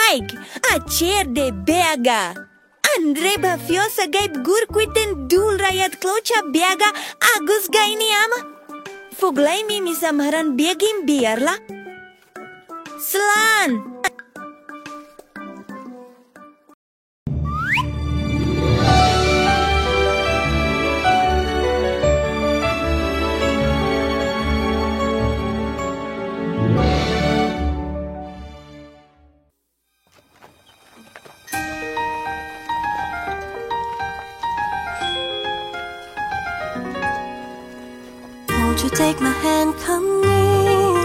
Shneaic, a Cairde beaga. Andre bafiosa gaib gurquiten dul rayat Cloch beaga agus Gaineamh. Foghlaim mis Amhráin begin biarla. Slan! Won't you take my hand, come near?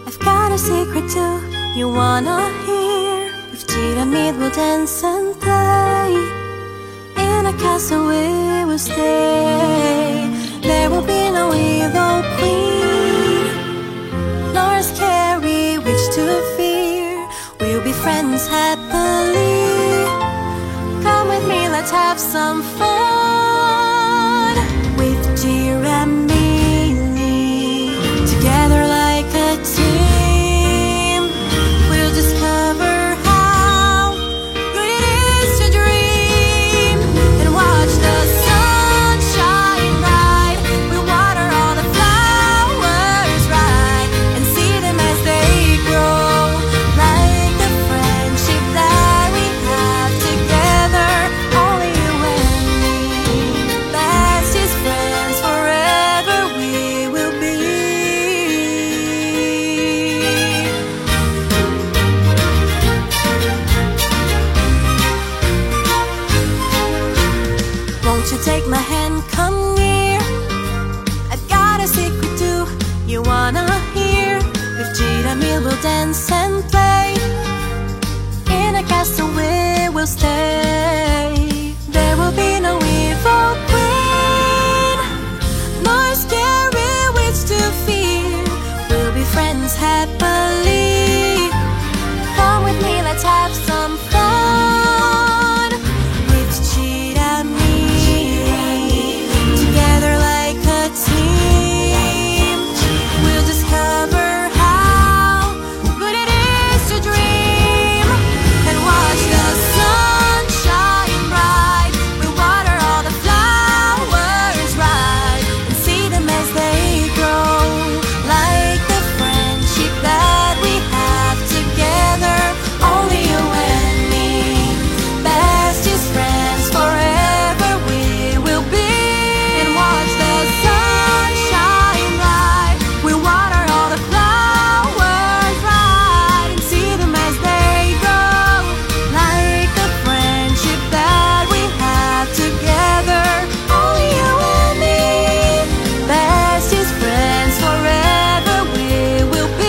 I've got a secret too, you wanna hear? With Giramille we'll dance and play. In a castle we will stay. There will be no evil queen, nor a scary witch to fear. We'll be friends happily. Come with me, let's have some fun. With Giramille, together like a team, we'll discover how good it is to dream and watch the sun shine bright. We'll water all the flowers right and see them as they grow, like the friendship that we have together. Only you and me, bestest friends forever we will be. Won't you take my hand, come near? I've got a secret too, you wanna hear? With Giramille we'll dance and play. In a castle we will stay. There will be no evil queen, nor scary witch to fear. We'll be friends happily. Come with me, let's have some fun. With Giramille, together like a team, we'll discover how good it is to dream and watch the sun shine bright. We'll water all the flowers right and see them as they grow, like the friendship that we have together. Only you and me, bestest friends forever we will be. And watch the sun shine bright. We'll water all the flowers right and see them as they grow, like the friendship that we have together. Only you and me, bestest friends forever we will be.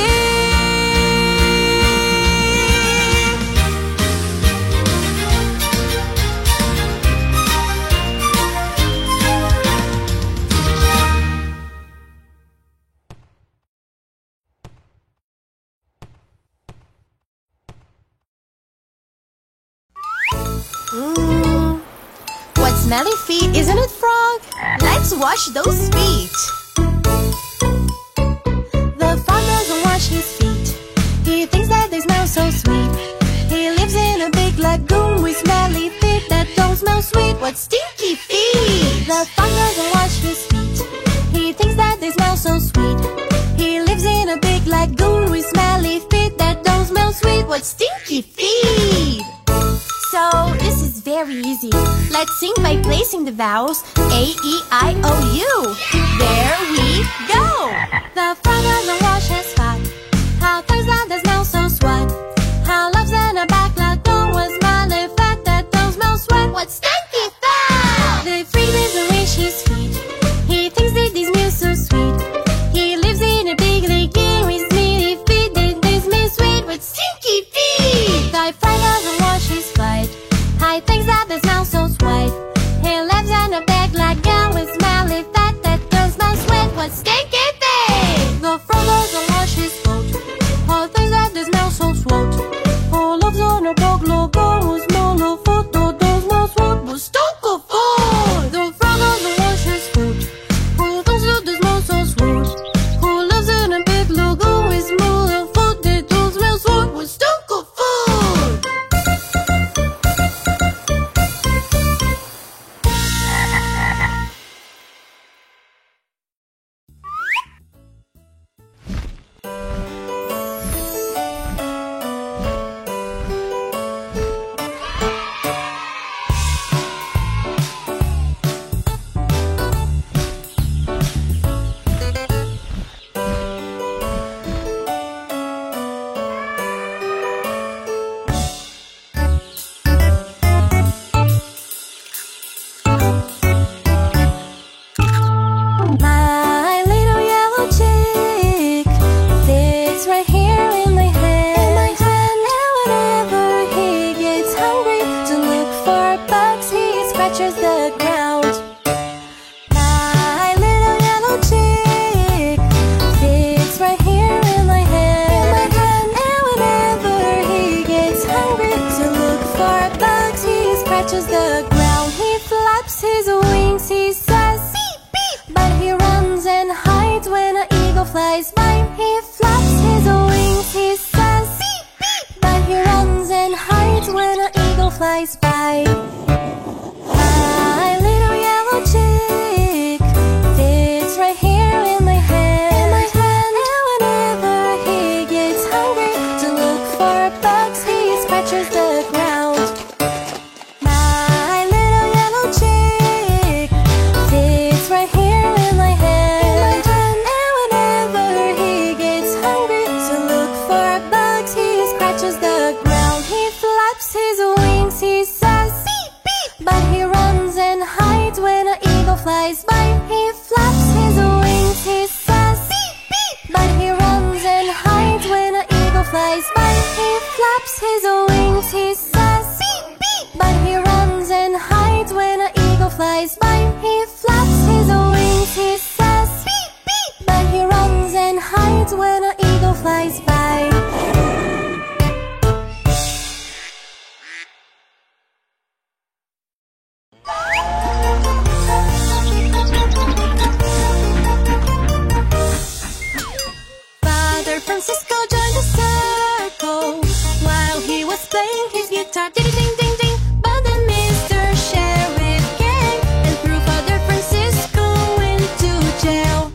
What smelly feet, isn't it, frog? Let's wash those feet. The frog doesn't wash his feet. He thinks that they smell so sweet. He lives in a big lagoon with smelly feet that don't smell sweet. What stinky feet! The frog doesn't wash his feet. He thinks that they smell so sweet. He lives in a big lagoon with smelly feet that don't smell sweet. What stinky feet! So this is very easy. Let's sing by placing the vowels A, E, I, O, U. There we go. The frog doesn't wash his spot. How things that they smell so sweat. How loves in a back lagoon with smelly fat that don't smell sweat. What stinky fat! The frog doesn't wash his feet. He thinks that they smell so sweet. He lives in a big lagoon with smelly feet that they smell sweet. What stinky feet! The frog doesn't wash his feet. I think that they smell so sweet. He lives in a big lagoon with smelly fat that don't smell sweet. What stinky feet! The frog flies by, he flaps his wings, he says beep, beep, but he runs and hides when an eagle flies by. My little yellow chick fits right here in my hand, and whenever he gets hungry to look for bugs, he scratches the ground. My little yellow chick fits right here in my hand, and whenever he gets hungry to look for bugs, he scratches the ground. He flaps his wings, he says beep, beep, but he runs and hides when an eagle flies by. He flaps his wings, he says beep, beep, but he runs and hides when an eagle flies by. He flaps his wings, he says beep, beep, but he runs and hides when an eagle flies by. He flaps his wings, he says beep, beep, but he runs and hides when an eagle flies by. Father Francisco joined the circle while he was playing his guitar. Ding, ding, ding, ding. But then Mr. Sheriff came and threw Father Francisco into jail.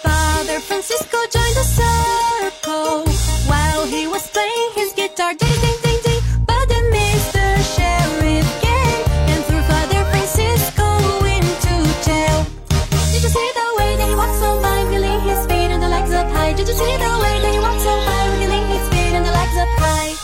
Father Francisco joined the circle while he was playing his guitar. Ding, ding, ding, ding. But then Mr. Sheriff came and threw Father Francisco into jail. Did you see the way that he walks on by, wiggling his feet and the legs up high? Did you see the way that he walks on by, wiggling his feet and the legs up high?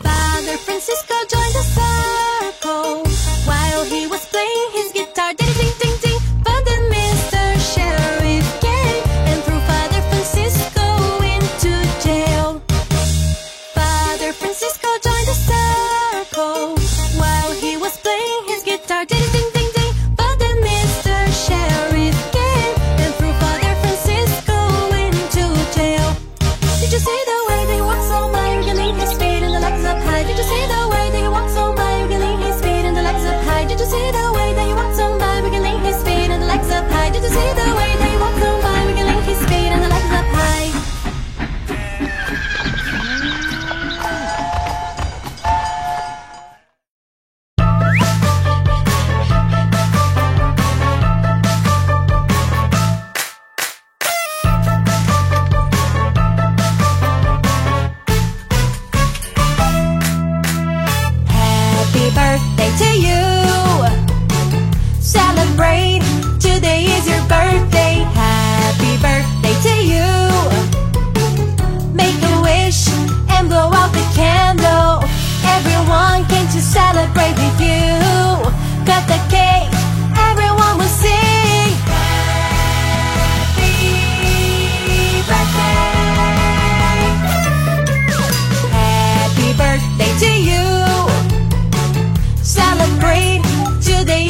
Father Francisco joined the circle while he was playing his guitar. Ding, ding, ding, ding. But then Mr. Sheriff came and threw Father Francisco into jail. Father Francisco joined the circle while he was playing his guitar. Ding, ding, ding, ding. But then Mr. Sheriff came and threw Father Francisco into jail. Did you see the way that he walks on by, wiggling his feet and the legs up high? Did you see the way that he walks on by, wiggling his feet and the legs up high? Did you see the way that he walks on by, wiggling his feet and the legs up high? Did you see the way that he walks on by, wiggling his feet and the legs up high? Happy birthday to you. Celebrate, today is your birthday. Happy birthday to you. Make a wish and blow out the candle. Everyone came to celebrate with you. Cut the cake, everyone will sing. Happy birthday. Happy birthday to you. Celebrate, today